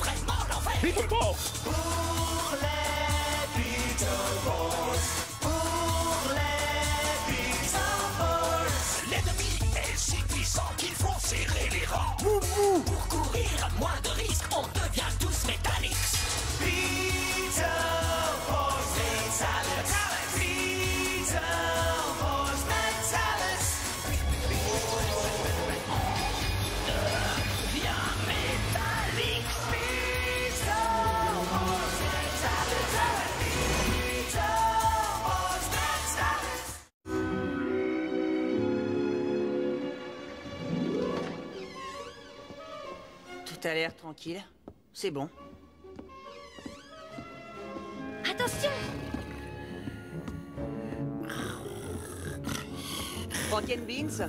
vraiment l'enfer. Beetleborgs. Pour les Beetleborgs. Pour les Beetleborgs. L'ennemi est si puissant qu'il faut serrer les rangs. Pour courir à moins de risques, on devient tous métalliques. Beetleborgs Métallics. Beetleborgs Métallics. Viens Métallics. Beetleborgs Métallics. Beetleborgs Métallics. Tout a l'air tranquille. C'est bon. Attention! Pork and beans.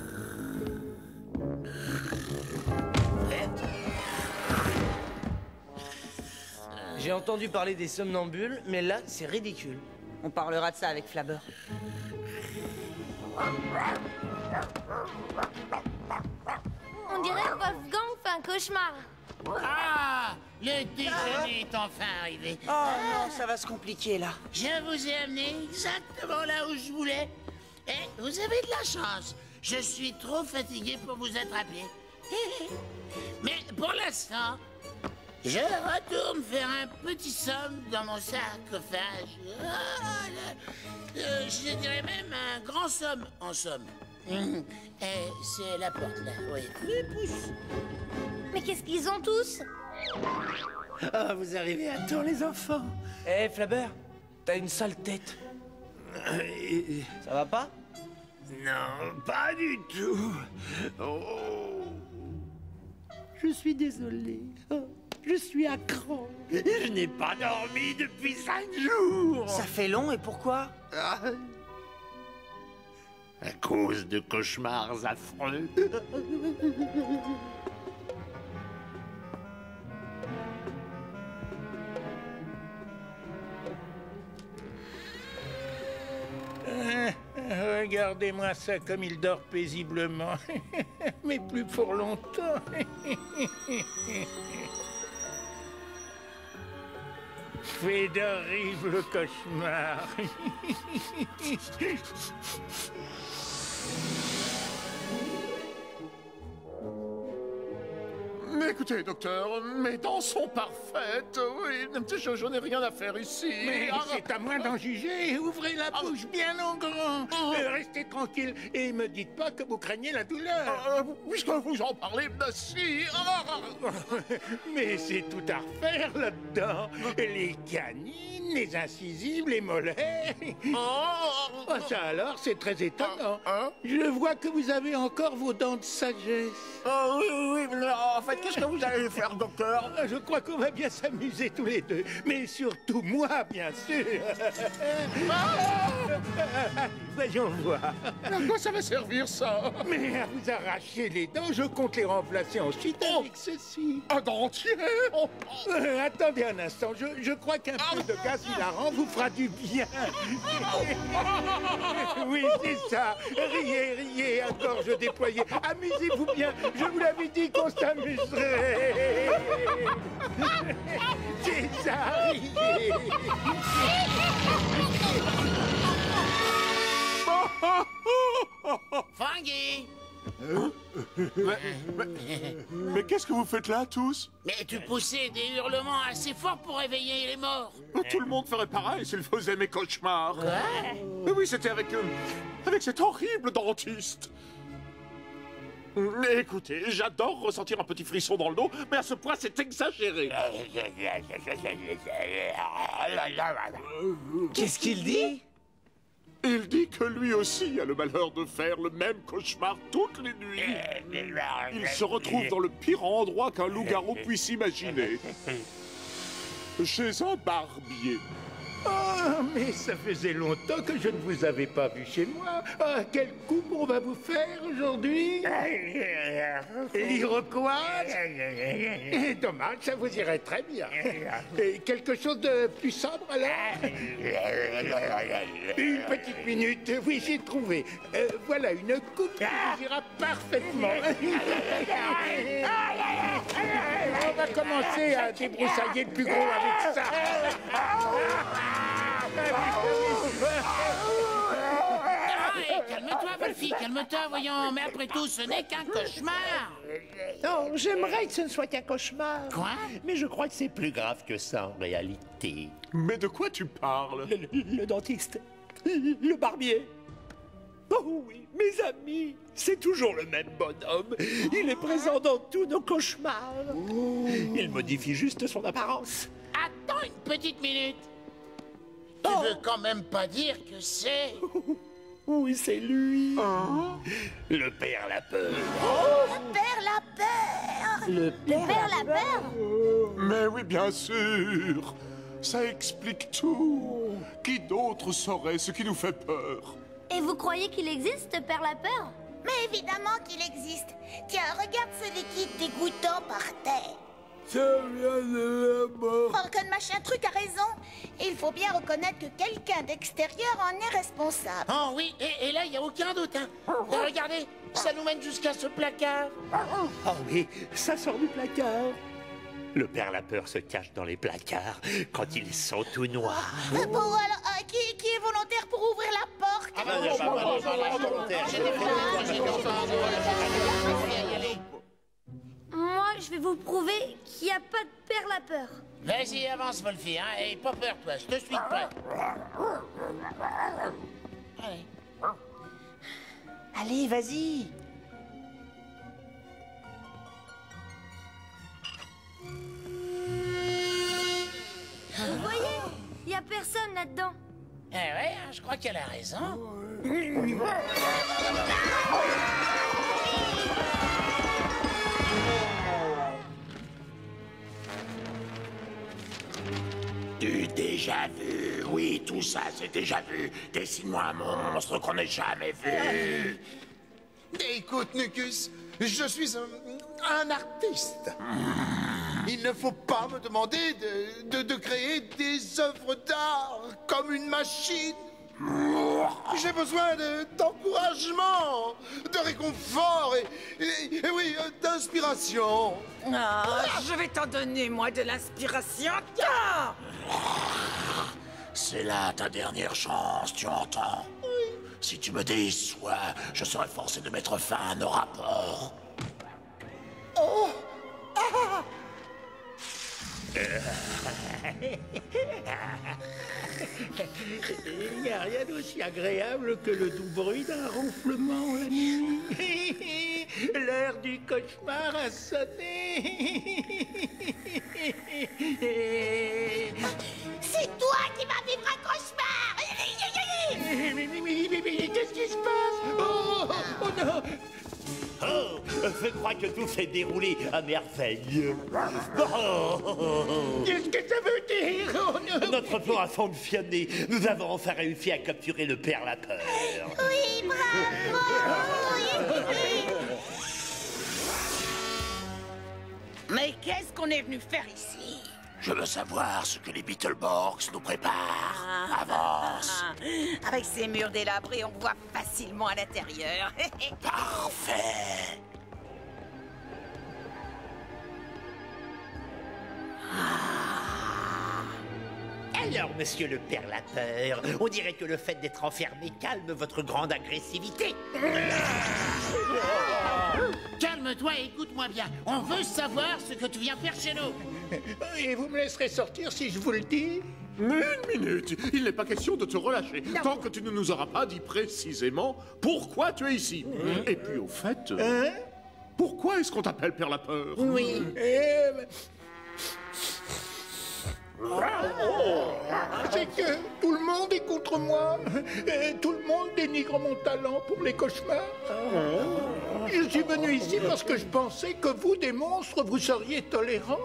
J'ai entendu parler des somnambules, mais là, c'est ridicule. On parlera de ça avec Flabber. On dirait que Wolfgang fait un cauchemar. Ah, le déjeuner est enfin arrivé. Oh non, ça va se compliquer là. Je vous ai amené exactement là où je voulais. Et vous avez de la chance. Je suis trop fatigué pour vous attraper. Mais pour l'instant, je retourne faire un petit somme dans mon sarcophage. Je dirais même un grand somme en somme. Et c'est la porte là, oui. Mais qu'est-ce qu'ils ont tous? Ah, vous arrivez à temps, les enfants. Eh, Flabber, t'as une sale tête. Ça va pas? Non, pas du tout. Oh. Je suis désolé. Oh, je suis à cran. Je n'ai pas dormi depuis 5 jours. Ça fait long et pourquoi? Ah. À cause de cauchemars affreux. Regardez-moi ça comme il dort paisiblement. Mais plus pour longtemps. Fait d'horribles cauchemars. Mais écoutez, docteur, mes dents sont parfaites. Oui, je n'ai rien à faire ici. Mais c'est à moi d'en juger. Ouvrez la bouche bien en grand. Restez tranquille et me dites pas que vous craignez la douleur. Puisque vous en parlez, si. Mais c'est tout à refaire là-dedans. Les canines, les incisives, les mollets. Oh, ça alors, c'est très étonnant. Je vois que vous avez encore vos dents de sagesse. Oui, mais en fait, qu'est-ce que vous allez faire, docteur? Je crois qu'on va bien s'amuser tous les deux. Mais surtout moi, bien sûr. Voyons voir. À quoi ça va servir, ça? Mais à vous arracher les dents, je compte les remplacer ensuite avec ceci. Un dentier? Attendez un instant, je crois qu'un peu de gaz hilarant vous fera du bien. Oui, c'est ça. Riez, riez, à gorge déployée. Amusez-vous bien. Je vous l'avais dit qu'on s'amuserait. C'est ça, riez. Funky! Mais qu'est-ce que vous faites là, tous? Mais tu poussais des hurlements assez forts pour réveiller les morts. Tout le monde ferait pareil s'il faisait mes cauchemars. Mais oui, c'était avec cet horrible dentiste. Mais écoutez, j'adore ressentir un petit frisson dans le dos, mais à ce point, c'est exagéré. Qu'est-ce qu'il dit? Il dit que lui aussi a le malheur de faire le même cauchemar toutes les nuits. Il se retrouve dans le pire endroit qu'un loup-garou puisse imaginer. Chez un barbier. Oh, mais ça faisait longtemps que je ne vous avais pas vu chez moi. Ah, quelle coupe on va vous faire aujourd'hui? L'Iroquoise? Dommage, ça vous irait très bien. Et quelque chose de plus sobre alors? Une petite minute, oui, j'ai trouvé. Voilà une coupe qui vous ira parfaitement. On va commencer à débroussailler le plus gros avec ça. Calme-toi, Wolfie, calme-toi, voyons. Mais après tout, ce n'est qu'un cauchemar. Non, j'aimerais que ce ne soit qu'un cauchemar. Quoi? Mais je crois que c'est plus grave que ça en réalité. Mais de quoi tu parles? Le dentiste, le barbier. Oh oui, mes amis, c'est toujours le même bonhomme. Il est présent dans tous nos cauchemars. Il modifie juste son apparence. Attends une petite minute. Tu veux quand même pas dire que c'est... Oui, c'est lui. Le père Lapeur. Le père Lapeur. Le Père Lapeur. Mais oui, bien sûr. Ça explique tout. Qui d'autre saurait ce qui nous fait peur? Et vous croyez qu'il existe, Père Lapeur? Mais évidemment qu'il existe. Tiens, regarde ce liquide dégoûtant par terre. Ça vient de là-bas. Morgan machin truc a raison. Il faut bien reconnaître que quelqu'un d'extérieur en est responsable. Oh oui, et là, il n'y a aucun doute, hein. Et regardez, ça nous mène jusqu'à ce placard. Oh oui, ça sort du placard. Le père Lapeur se cache dans les placards quand ils sont tout noirs. Bon, alors, qui est volontaire pour ouvrir la porte? Moi, je vais vous prouver qu'il n'y a pas de Père Lapeur. Vas-y, avance, Wolfie, hein. Et pas peur, toi, je te suis de près. Allez. Allez, vas-y. Vous voyez? Il n'y a personne là-dedans. Eh ouais, hein, je crois qu'elle a raison. Du déjà vu, oui, tout ça c'est déjà vu. Dessine-moi un monstre qu'on n'ait jamais vu. Écoute, Nucus, je suis un artiste. Il ne faut pas me demander de créer des œuvres d'art comme une machine. J'ai besoin d'encouragement, de réconfort et oui, d'inspiration. Je vais t'en donner, moi, de l'inspiration. Tiens! C'est là ta dernière chance, tu entends? Si tu me déçois, je serai forcé de mettre fin à nos rapports. Il n'y a rien d'aussi agréable que le doux bruit d'un ronflement la nuit. L'heure du cauchemar a sonné. C'est toi qui vas vivre un cauchemar. Mais qu'est-ce qui se passe? Oh non! Oh, je crois que tout s'est déroulé à merveille. Qu'est-ce que ça veut dire? Oh, non. Notre plan a fonctionné. Nous avons enfin réussi à capturer le père Lapeur. Oui, bravo. Mais qu'est-ce qu'on est venu faire ici? Je veux savoir ce que les Beetleborgs nous préparent. Avance. Avec ces murs délabrés, on voit facilement à l'intérieur. Parfait. Alors, monsieur le père Lapeur, on dirait que le fait d'être enfermé calme votre grande agressivité. Calme-toi et écoute-moi bien. On veut savoir ce que tu viens faire chez nous. Et vous me laisserez sortir si je vous le dis? Une minute, il n'est pas question de te relâcher tant que tu ne nous auras pas dit précisément pourquoi tu es ici. Et puis au fait, pourquoi est-ce qu'on t'appelle Père Lapeur? Oui. C'est que tout le monde est contre moi. Tout le monde dénigre mon talent pour les cauchemars. Je suis venu ici parce que je pensais que vous, des monstres, vous seriez tolérants.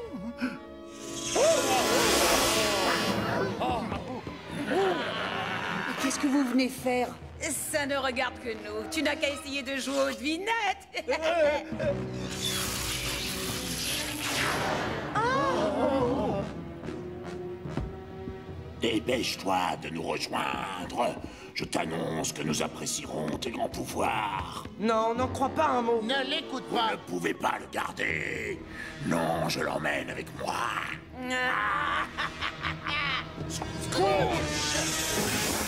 Qu'est-ce que vous venez faire? Ça ne regarde que nous. Tu n'as qu'à essayer de jouer aux devinettes. Dépêche-toi de nous rejoindre. Je t'annonce que nous apprécierons tes grands pouvoirs. Non, n'en crois pas un mot. Ne l'écoute Vous pas. ne pouvez pas le garder. Non, je l'emmène avec moi.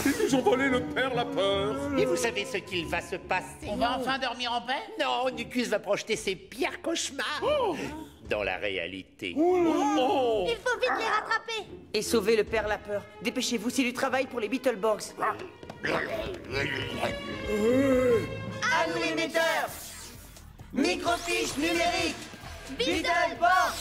Ils nous ont volé le père la peur. Et vous savez ce qu'il va se passer? On va enfin dormir en paix? Non, Nucus va projeter ses pires cauchemars dans la réalité. Il faut vite les rattraper. Et sauver le père la peur. Dépêchez-vous, c'est du travail pour les Beetleborgs. À nous l'émetteur. Microfiche numérique. Beetleborgs.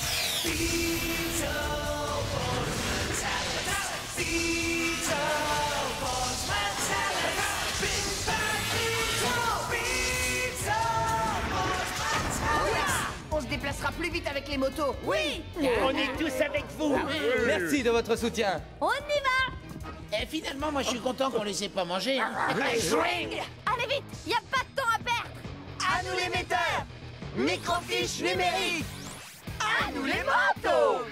On se déplacera plus vite avec les motos. Oui. On est tous avec vous. Merci de votre soutien. On y va. Et finalement, moi, je suis content qu'on les ait pas mangés. Hein. Allez vite, y a pas de temps à perdre. À nous l'émetteur. Microfiche numérique. À nous les motos.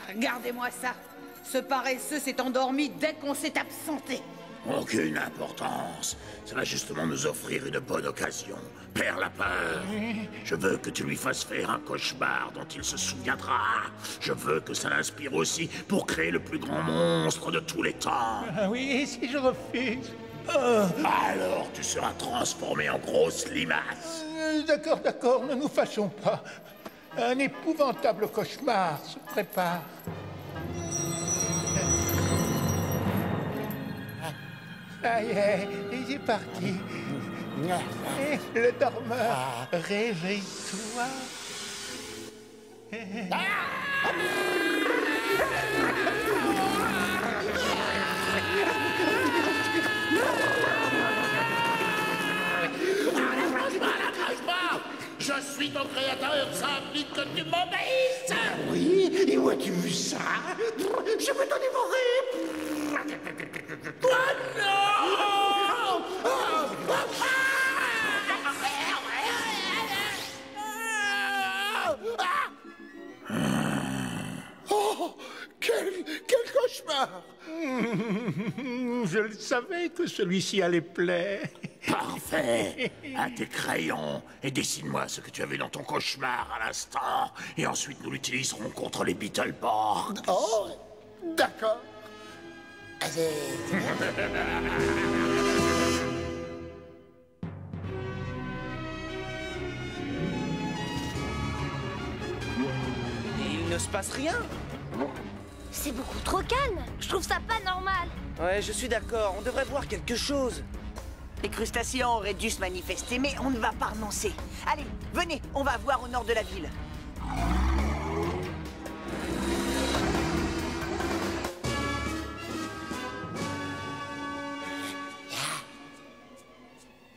Regardez-moi ça. Ce paresseux s'est endormi dès qu'on s'est absenté. Aucune importance. Ça va justement nous offrir une bonne occasion. Père la peur. Je veux que tu lui fasses faire un cauchemar dont il se souviendra. Je veux que ça l'inspire aussi pour créer le plus grand monstre de tous les temps. Ah oui, et si je refuse? Alors tu seras transformé en grosse limace. D'accord, ne nous fâchons pas. Un épouvantable cauchemar se prépare. Ça y est, il est parti. Le dormeur, réveille-toi. Je suis ton créateur, ça implique que tu m'obéisses. Oui, et où as-tu vu ça? Je veux t'en dévorer. Toi, non. Oh, quel cauchemar! Je le savais que celui-ci allait plaire. Parfait. À tes crayons et dessine-moi ce que tu avais dans ton cauchemar à l'instant. Et ensuite nous l'utiliserons contre les Beetleborgs. Oh, d'accord. Il ne se passe rien. C'est beaucoup trop calme. Je trouve ça pas normal. Ouais, je suis d'accord. On devrait voir quelque chose. Les crustacés auraient dû se manifester, mais on ne va pas renoncer. Allez, venez, on va voir au nord de la ville.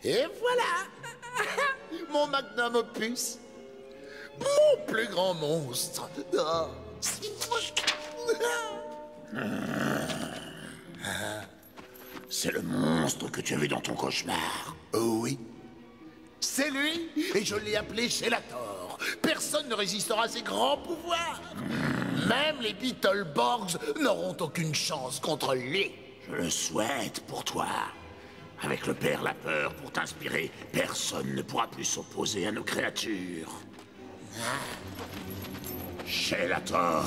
Et voilà mon magnum opus. Mon plus grand monstre. Oh. C'est le monstre que tu avais dans ton cauchemar. Oh oui. C'est lui, et je l'ai appelé Shelator. Personne ne résistera à ses grands pouvoirs. Même les Beetleborgs n'auront aucune chance contre lui. Je le souhaite pour toi. Avec le père la peur pour t'inspirer, personne ne pourra plus s'opposer à nos créatures. Shelator,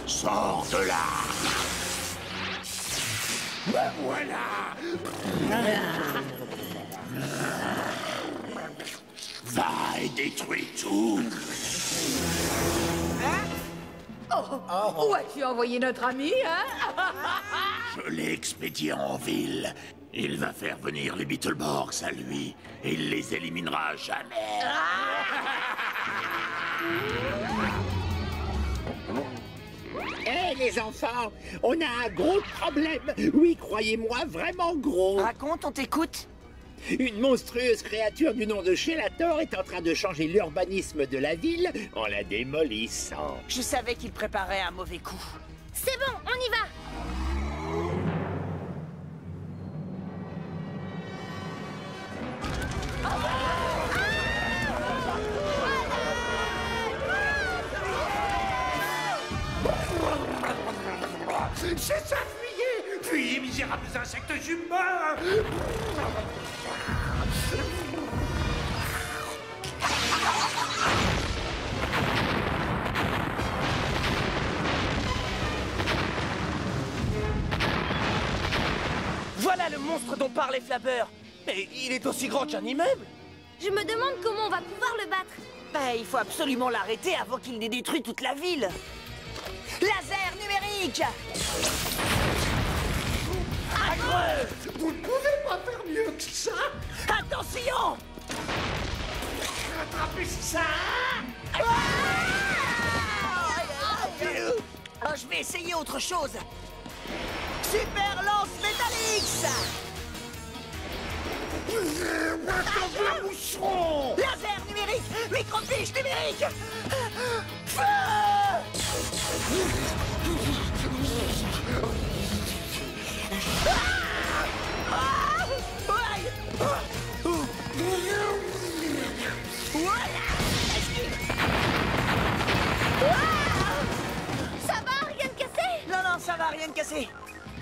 sors de là. Voilà. Va et détruis tout. Oh, où as-tu envoyé notre ami, hein? Je l'ai expédié en ville. Il va faire venir les Beetleborgs à lui, et il les éliminera jamais. Hé, les enfants, on a un gros problème. Oui, croyez-moi, vraiment gros. Raconte, on t'écoute. Une monstrueuse créature du nom de Shelator est en train de changer l'urbanisme de la ville en la démolissant. Je savais qu'il préparait un mauvais coup. C'est bon, on y va. C'est ça, fuyez, misérables insectes humains. Voilà le monstre dont parlait Flabber. Mais il est aussi grand qu'un immeuble. Je me demande comment on va pouvoir le battre. Bah, il faut absolument l'arrêter avant qu'il n'ait détruit toute la ville. Laser numérique! Agreux! Vous ne pouvez pas faire mieux que ça! Attention! Attrapez ça! Oh, je vais essayer autre chose. Super lance Métallix! Moucheron! Laser numérique! Microfiche numérique! Feu! Ça va, rien de cassé? Non, ça va, rien de cassé.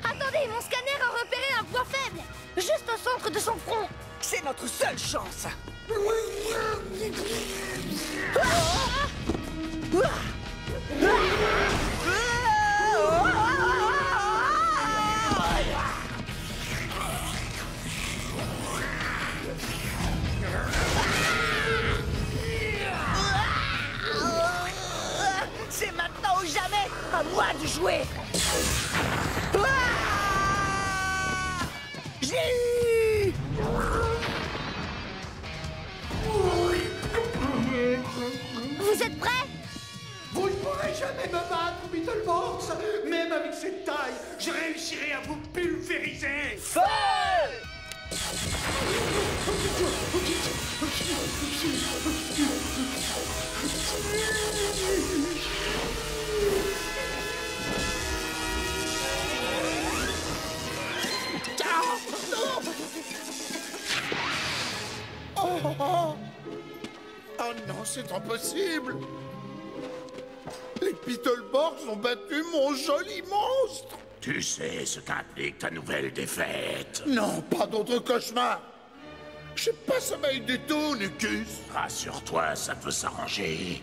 Attendez, mon scanner a repéré un point faible, juste au centre de son front. C'est notre seule chance. C'est maintenant ou jamais. À moi de jouer. J'ai eu. Vous êtes prêts? Vous ne pourrez jamais me battre, Beetleborgs! Même avec cette taille, je réussirai à vous pulvériser! Feu! Oh non, c'est impossible! Les Beetleborgs ont battu mon joli monstre! Tu sais ce qu'implique ta nouvelle défaite? Non, pas d'autre cauchemar! J'ai pas sommeil du tout, Nucus! Rassure-toi, ça peut s'arranger.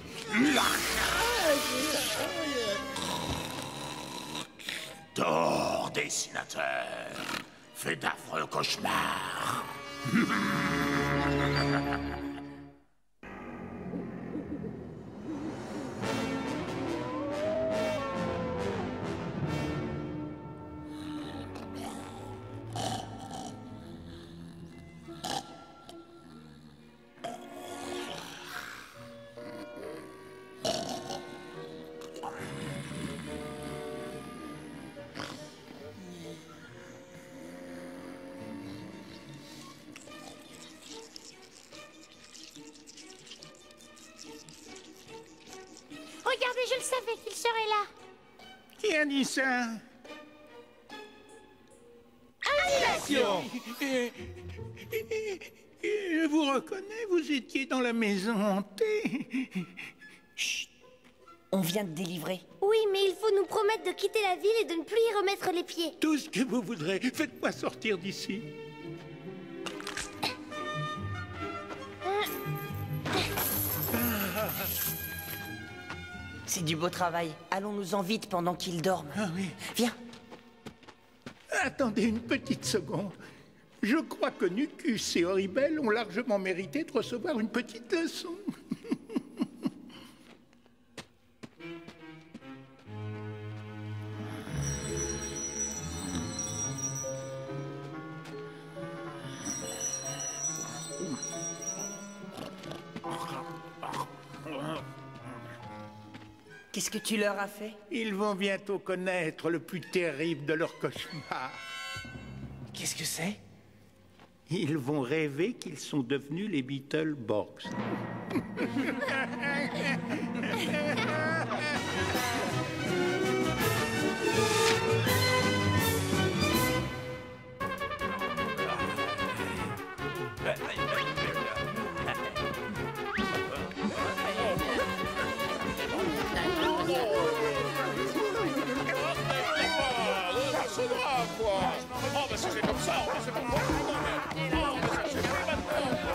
Dors, dessinateur! Fais d'affreux cauchemars! Regardez, je le savais qu'il serait là. Qui a dit ça? Annulation! Je vous reconnais, vous étiez dans la maison hantée. Chut. On vient de délivrer. Oui, mais il faut nous promettre de quitter la ville et de ne plus y remettre les pieds. Tout ce que vous voudrez, faites-moi sortir d'ici. C'est du beau travail. Allons-nous-en vite pendant qu'ils dorment. Ah oui. Viens. Attendez une petite seconde. Je crois que Nucus et Horribel ont largement mérité de recevoir une petite leçon. Qu'est-ce que tu leur as fait? Ils vont bientôt connaître le plus terrible de leurs cauchemars. Qu'est-ce que c'est? Ils vont rêver qu'ils sont devenus les Beetleborgs. C'est grave, quoi. Oh, bah c'est comme ça, c'est pas moi. Oh, mais ça, c'est maintenant.